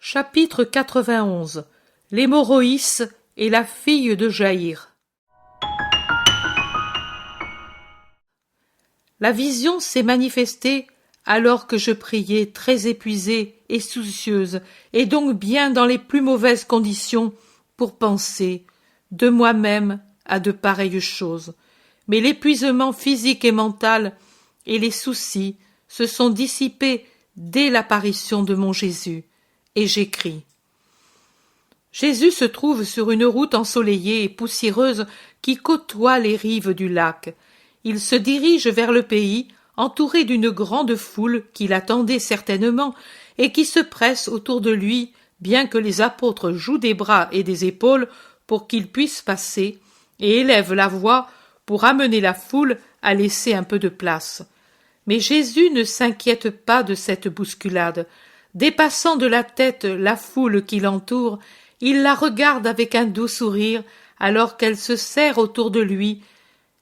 Chapitre 91. L'hémorroïs et la fille de Jaïr. La vision s'est manifestée alors que je priais très épuisée et soucieuse, et donc bien dans les plus mauvaises conditions pour penser, de moi-même, à de pareilles choses. Mais l'épuisement physique et mental et les soucis se sont dissipés dès l'apparition de mon Jésus. Et j'écris. Jésus se trouve sur une route ensoleillée et poussiéreuse qui côtoie les rives du lac. Il se dirige vers le pays, entouré d'une grande foule qui l'attendait certainement et qui se presse autour de lui, bien que les apôtres jouent des bras et des épaules pour qu'il puisse passer, et élèvent la voix pour amener la foule à laisser un peu de place. Mais Jésus ne s'inquiète pas de cette bousculade. Dépassant de la tête la foule qui l'entoure, il la regarde avec un doux sourire alors qu'elle se serre autour de lui,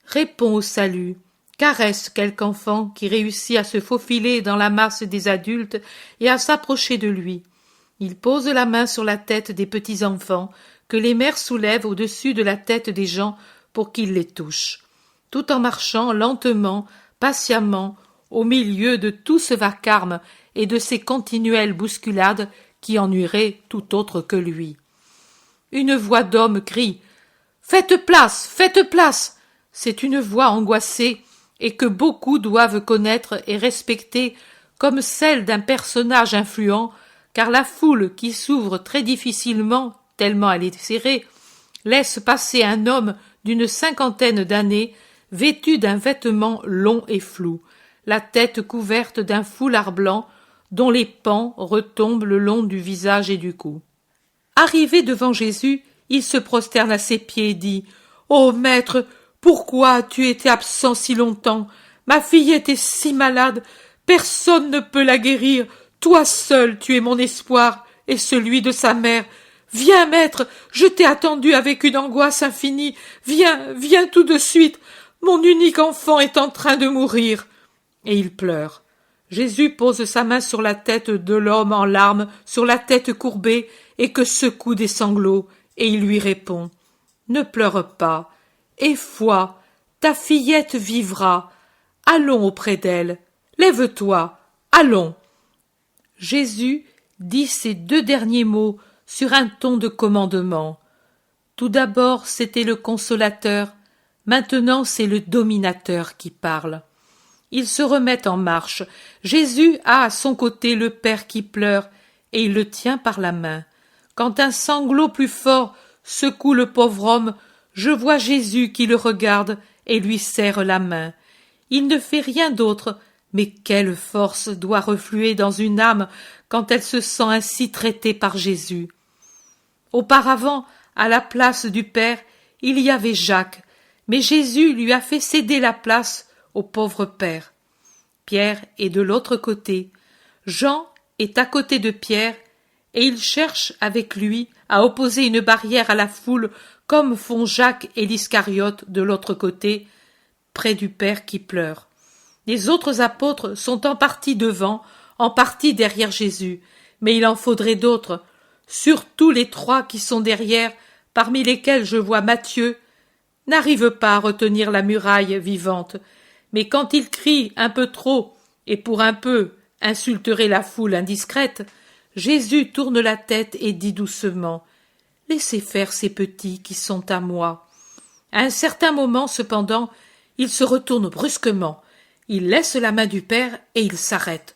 répond au salut, caresse quelque enfant qui réussit à se faufiler dans la masse des adultes et à s'approcher de lui. Il pose la main sur la tête des petits enfants que les mères soulèvent au-dessus de la tête des gens pour qu'ils les touchent, tout en marchant lentement, patiemment, au milieu de tout ce vacarme et de ces continuelles bousculades qui ennuieraient tout autre que lui. Une voix d'homme crie « Faites place, faites place !» C'est une voix angoissée et que beaucoup doivent connaître et respecter comme celle d'un personnage influent, car la foule qui s'ouvre très difficilement, tellement elle est serrée, laisse passer un homme d'une 50aine d'années, vêtu d'un vêtement long et flou, la tête couverte d'un foulard blanc, dont les pans retombent le long du visage et du cou. Arrivé devant Jésus, il se prosterne à ses pieds et dit « Ô maître, pourquoi as-tu été absent si longtemps? Ma fille était si malade, personne ne peut la guérir. Toi seul, tu es mon espoir et celui de sa mère. Viens, maître, je t'ai attendu avec une angoisse infinie. Viens, viens tout de suite. Mon unique enfant est en train de mourir. » Et il pleure. Jésus pose sa main sur la tête de l'homme en larmes, sur la tête courbée, et que secouent des sanglots, et il lui répond « Ne pleure pas, aie foi, ta fillette vivra. Allons auprès d'elle, lève-toi, allons. » Jésus dit ces deux derniers mots sur un ton de commandement. Tout d'abord c'était le consolateur, maintenant c'est le dominateur qui parle. Ils se remettent en marche. Jésus a à son côté le père qui pleure, et il le tient par la main. Quand un sanglot plus fort secoue le pauvre homme, je vois Jésus qui le regarde et lui serre la main. Il ne fait rien d'autre, mais quelle force doit refluer dans une âme quand elle se sent ainsi traitée par Jésus. Auparavant, à la place du Père, il y avait Jacques, mais Jésus lui a fait céder la place au pauvre Père. Pierre est de l'autre côté. Jean est à côté de Pierre, et il cherche avec lui à opposer une barrière à la foule, comme font Jacques et l'Iscariote de l'autre côté, près du Père qui pleure. Les autres apôtres sont en partie devant, en partie derrière Jésus, mais il en faudrait d'autres, surtout les trois qui sont derrière, parmi lesquels je vois Matthieu, n'arrive pas à retenir la muraille vivante, mais quand il crie un peu trop, et pour un peu insulterait la foule indiscrète, Jésus tourne la tête et dit doucement « Laissez faire ces petits qui sont à moi. » À un certain moment, cependant, il se retourne brusquement. Il laisse la main du Père et il s'arrête.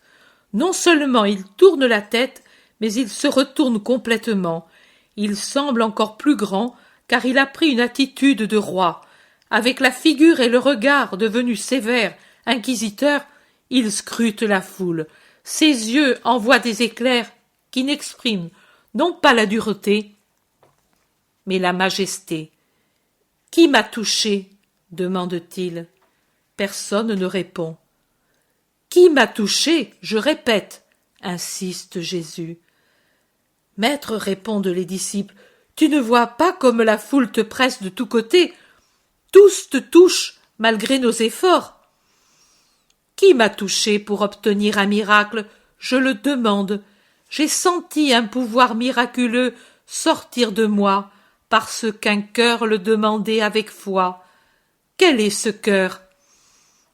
Non seulement il tourne la tête, mais il se retourne complètement. Il semble encore plus grand, car il a pris une attitude de roi. Avec la figure et le regard devenus sévères, inquisiteurs, il scrute la foule. Ses yeux envoient des éclairs qui n'expriment non pas la dureté, mais la majesté. « Qui m'a touché ?» demande-t-il. Personne ne répond. « Qui m'a touché, je répète ?» insiste Jésus. « Maître, répondent les disciples, tu ne vois pas comme la foule te presse de tous côtés. Tous te touchent, malgré nos efforts. » Qui m'a touché pour obtenir un miracle? Je le demande. j'ai senti un pouvoir miraculeux sortir de moi, parce qu'un cœur le demandait avec foi. Quel est ce cœur?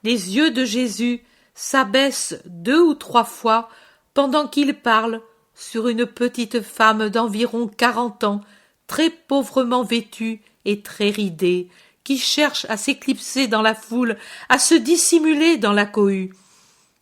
Les yeux de Jésus s'abaissent 2 ou 3 fois pendant qu'il parle sur une petite femme d'environ 40 ans, très pauvrement vêtue et très ridée, qui cherche à s'éclipser dans la foule, à se dissimuler dans la cohue.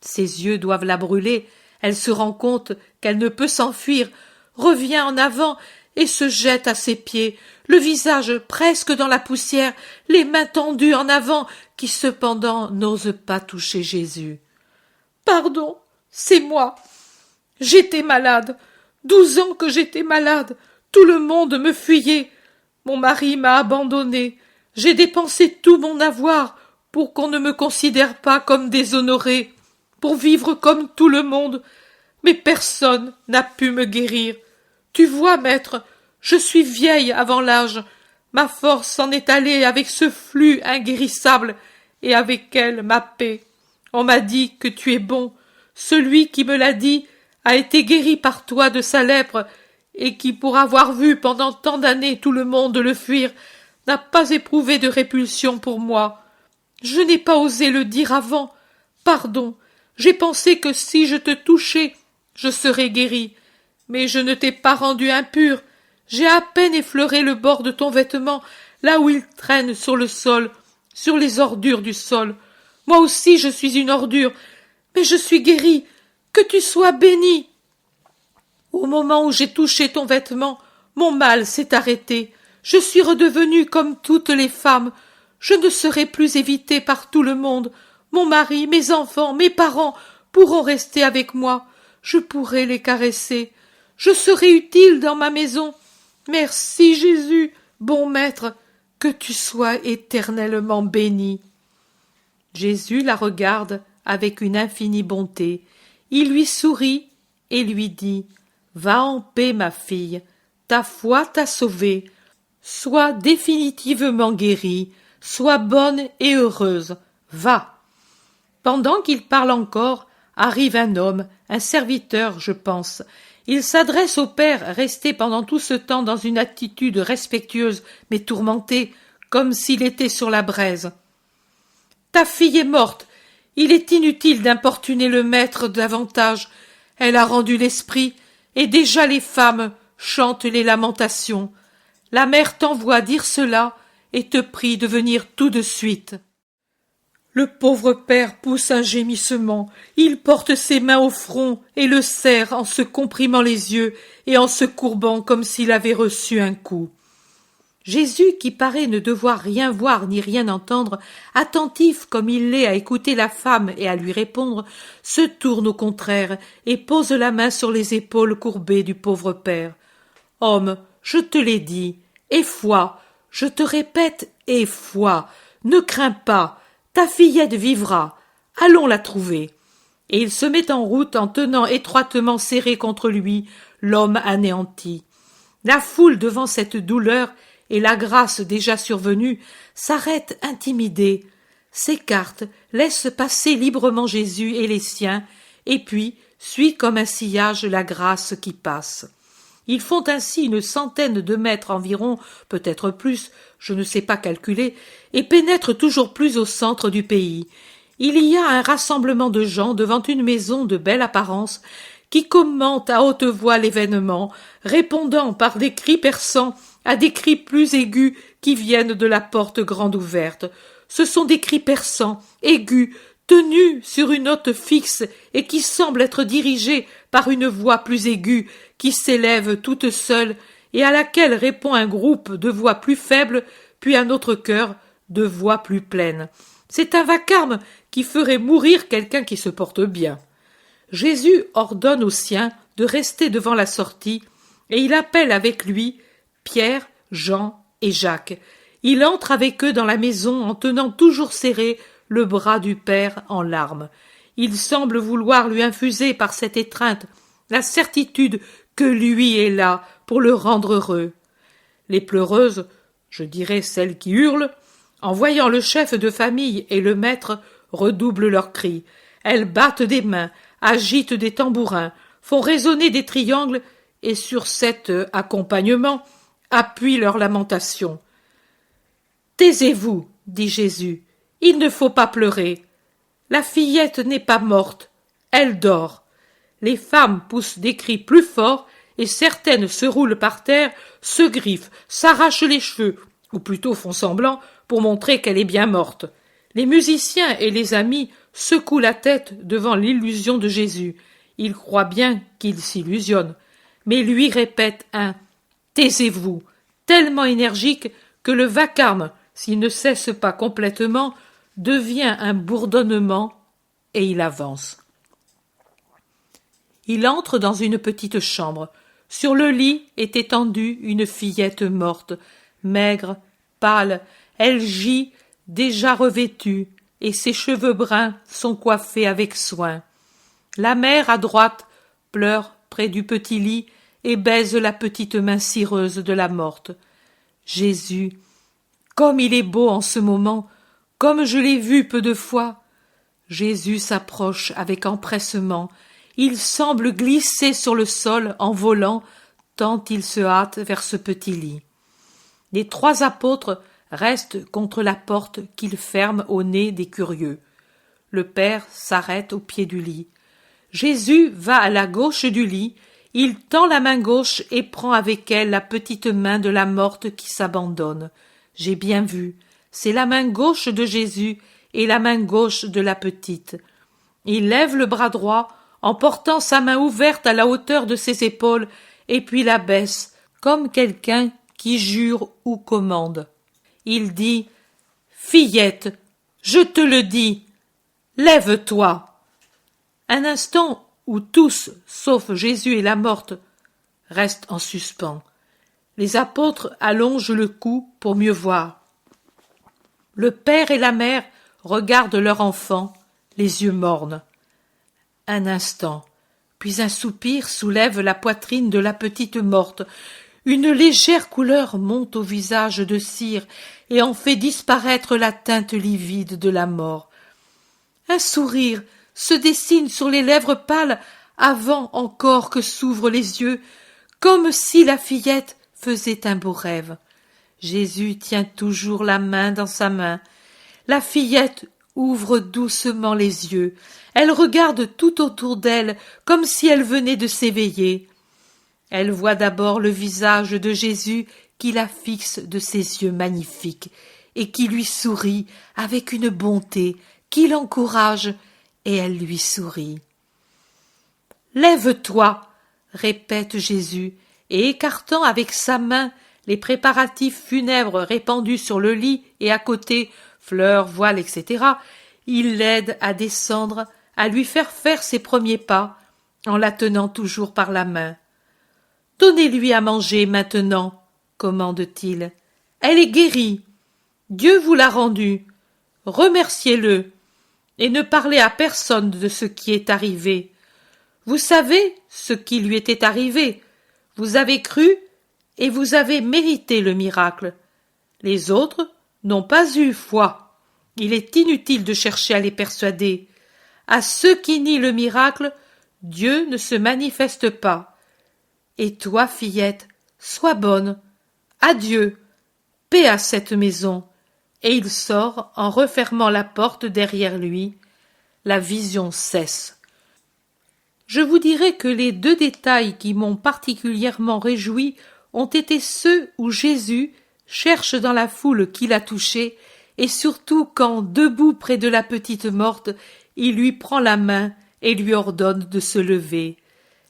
Ses yeux doivent la brûler, elle se rend compte qu'elle ne peut s'enfuir, revient en avant et se jette à ses pieds, le visage presque dans la poussière, les mains tendues en avant, qui cependant n'osent pas toucher Jésus. « Pardon, c'est moi. J'étais malade. 12 ans que j'étais malade. Tout le monde me fuyait. Mon mari m'a abandonnée. J'ai dépensé tout mon avoir pour qu'on ne me considère pas comme déshonorée, pour vivre comme tout le monde. Mais personne n'a pu me guérir. Tu vois, maître, je suis vieille avant l'âge. Ma force s'en est allée avec ce flux inguérissable, et avec elle ma paix. On m'a dit que tu es bon. Celui qui me l'a dit a été guéri par toi de sa lèpre, et qui, pour avoir vu pendant tant d'années tout le monde le fuir, n'a pas éprouvé de répulsion pour moi. Je n'ai pas osé le dire avant. Pardon, j'ai pensé que si je te touchais, je serais guérie. Mais je ne t'ai pas rendu impure. J'ai à peine effleuré le bord de ton vêtement, là où il traîne sur le sol, sur les ordures du sol. Moi aussi je suis une ordure, mais je suis guérie. Que tu sois bénie. Au moment où j'ai touché ton vêtement, mon mal s'est arrêté. Je suis redevenue comme toutes les femmes. Je ne serai plus évitée par tout le monde. Mon mari, mes enfants, mes parents pourront rester avec moi. Je pourrai les caresser. Je serai utile dans ma maison. Merci Jésus, bon maître, que tu sois éternellement béni. Jésus la regarde avec une infinie bonté. Il lui sourit et lui dit: Va en paix, ma fille, ta foi t'a sauvée. Sois définitivement guérie, sois bonne et heureuse. Va. Pendant qu'il parle encore, arrive un homme, un serviteur, je pense. Il s'adresse au père, resté pendant tout ce temps dans une attitude respectueuse, mais tourmentée, comme s'il était sur la braise. Ta fille est morte. Il est inutile d'importuner le maître davantage. Elle a rendu l'esprit, et déjà les femmes chantent les lamentations. La mère t'envoie dire cela, et te prie de venir tout de suite. Le pauvre père pousse un gémissement. Il porte ses mains au front et le serre en se comprimant les yeux et en se courbant comme s'il avait reçu un coup. Jésus, qui paraît ne devoir rien voir ni rien entendre, attentif comme il l'est à écouter la femme et à lui répondre, se tourne au contraire et pose la main sur les épaules courbées du pauvre père. « Homme, je te l'ai dit, aie foi, je te répète, aie foi, ne crains pas, ta fillette vivra, allons la trouver. » Et il se met en route en tenant étroitement serré contre lui l'homme anéanti. La foule, devant cette douleur et la grâce déjà survenue, s'arrête intimidée, s'écarte, laisse passer librement Jésus et les siens, et puis suit comme un sillage la grâce qui passe. Ils font ainsi 100 de mètres environ, peut-être plus, je ne sais pas calculer, et pénètrent toujours plus au centre du pays. Il y a un rassemblement de gens devant une maison de belle apparence qui commente à haute voix l'événement, répondant par des cris perçants à des cris plus aigus qui viennent de la porte grande ouverte. Ce sont des cris perçants, aigus, tenus sur une note fixe et qui semblent être dirigés par une voix plus aiguë qui s'élève toute seule et à laquelle répond un groupe de voix plus faibles, puis un autre chœur de voix plus pleines. C'est un vacarme qui ferait mourir quelqu'un qui se porte bien. Jésus ordonne aux siens de rester devant la sortie et il appelle avec lui Pierre, Jean et Jacques. Il entre avec eux dans la maison en tenant toujours serré le bras du père en larmes. Il semble vouloir lui infuser par cette étreinte la certitude que lui est là pour le rendre heureux. Les pleureuses, je dirais celles qui hurlent, en voyant le chef de famille et le maître, redoublent leurs cris. Elles battent des mains, agitent des tambourins, font résonner des triangles et sur cet accompagnement appuient leurs lamentations. Taisez-vous, dit Jésus, il ne faut pas pleurer. La fillette n'est pas morte, elle dort. Les femmes poussent des cris plus forts et certaines se roulent par terre, se griffent, s'arrachent les cheveux, ou plutôt font semblant pour montrer qu'elle est bien morte. Les musiciens et les amis secouent la tête devant l'illusion de Jésus. Ils croient bien qu'il s'illusionne, mais lui répète un « taisez-vous » tellement énergique que le vacarme, s'il ne cesse pas complètement, devient un bourdonnement et il avance. Il entre dans une petite chambre. Sur le lit est étendue une fillette morte, maigre, pâle, elle gît, déjà revêtue, et ses cheveux bruns sont coiffés avec soin. La mère, à droite, pleure près du petit lit et baise la petite main cireuse de la morte. Jésus, comme il est beau en ce moment, comme je l'ai vu peu de fois. Jésus s'approche avec empressement. Il semble glisser sur le sol en volant, tant il se hâte vers ce petit lit. Les trois apôtres restent contre la porte qu'il ferme au nez des curieux. Le Père s'arrête au pied du lit. Jésus va à la gauche du lit, il tend la main gauche et prend avec elle la petite main de la morte qui s'abandonne. J'ai bien vu, c'est la main gauche de Jésus et la main gauche de la petite. Il lève le bras droit en portant sa main ouverte à la hauteur de ses épaules et puis la baisse, comme quelqu'un qui jure ou commande. Il dit « Fillette, je te le dis, lève-toi !» Un instant où tous, sauf Jésus et la morte, restent en suspens. Les apôtres allongent le cou pour mieux voir. Le père et la mère regardent leur enfant, les yeux mornes. Un instant, puis un soupir soulève la poitrine de la petite morte. Une légère couleur monte au visage de cire et en fait disparaître la teinte livide de la mort. Un sourire se dessine sur les lèvres pâles avant encore que s'ouvrent les yeux, comme si la fillette faisait un beau rêve. Jésus tient toujours la main dans sa main. La fillette ouvre doucement les yeux. Elle regarde tout autour d'elle comme si elle venait de s'éveiller. Elle voit d'abord le visage de Jésus qui la fixe de ses yeux magnifiques et qui lui sourit avec une bonté qui l'encourage, et elle lui sourit. « Lève-toi » répète Jésus, et écartant avec sa main les préparatifs funèbres répandus sur le lit et à côté, fleurs, voiles, etc., il l'aide à descendre, à lui faire ses premiers pas, en la tenant toujours par la main. « Donnez-lui à manger maintenant, commande-t-il. Elle est guérie. Dieu vous l'a rendue. Remerciez-le, et ne parlez à personne de ce qui est arrivé. Vous savez ce qui lui était arrivé. Vous avez cru et vous avez mérité le miracle. Les autres n'ont pas eu foi. Il est inutile de chercher à les persuader. À ceux qui nient le miracle, Dieu ne se manifeste pas. Et toi, fillette, sois bonne. Adieu. Paix à cette maison. » Et il sort en refermant la porte derrière lui. La vision cesse. Je vous dirai que les deux détails qui m'ont particulièrement réjoui ont été ceux où Jésus cherche dans la foule qui l'a touché, et surtout quand, debout près de la petite morte, il lui prend la main et lui ordonne de se lever.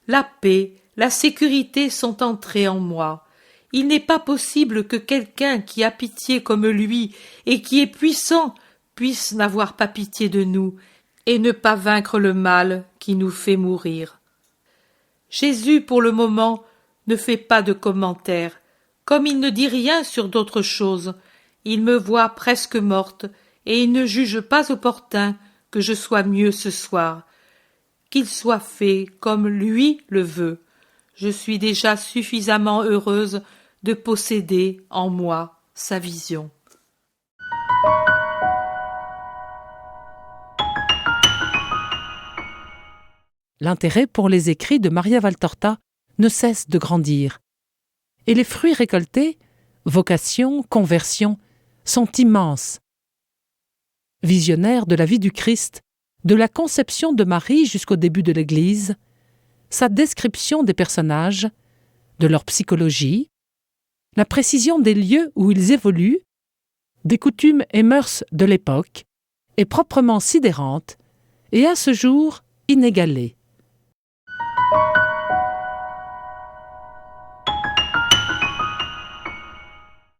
La paix, la sécurité sont entrées en moi. Il n'est pas possible que quelqu'un qui a pitié comme lui et qui est puissant puisse n'avoir pas pitié de nous et ne pas vaincre le mal qui nous fait mourir. Jésus, pour le moment, ne fait pas de commentaires. Comme il ne dit rien sur d'autres choses, il me voit presque morte et il ne juge pas opportun que je sois mieux ce soir. Qu'il soit fait comme lui le veut. Je suis déjà suffisamment heureuse de posséder en moi sa vision. l'intérêt pour les écrits de Maria Valtorta ne cesse de grandir. Et les fruits récoltés, vocation, conversion, sont immenses. Visionnaire de la vie du Christ, de la conception de Marie jusqu'au début de l'Église, sa description des personnages, de leur psychologie, la précision des lieux où ils évoluent, des coutumes et mœurs de l'époque, est proprement sidérante et à ce jour inégalée.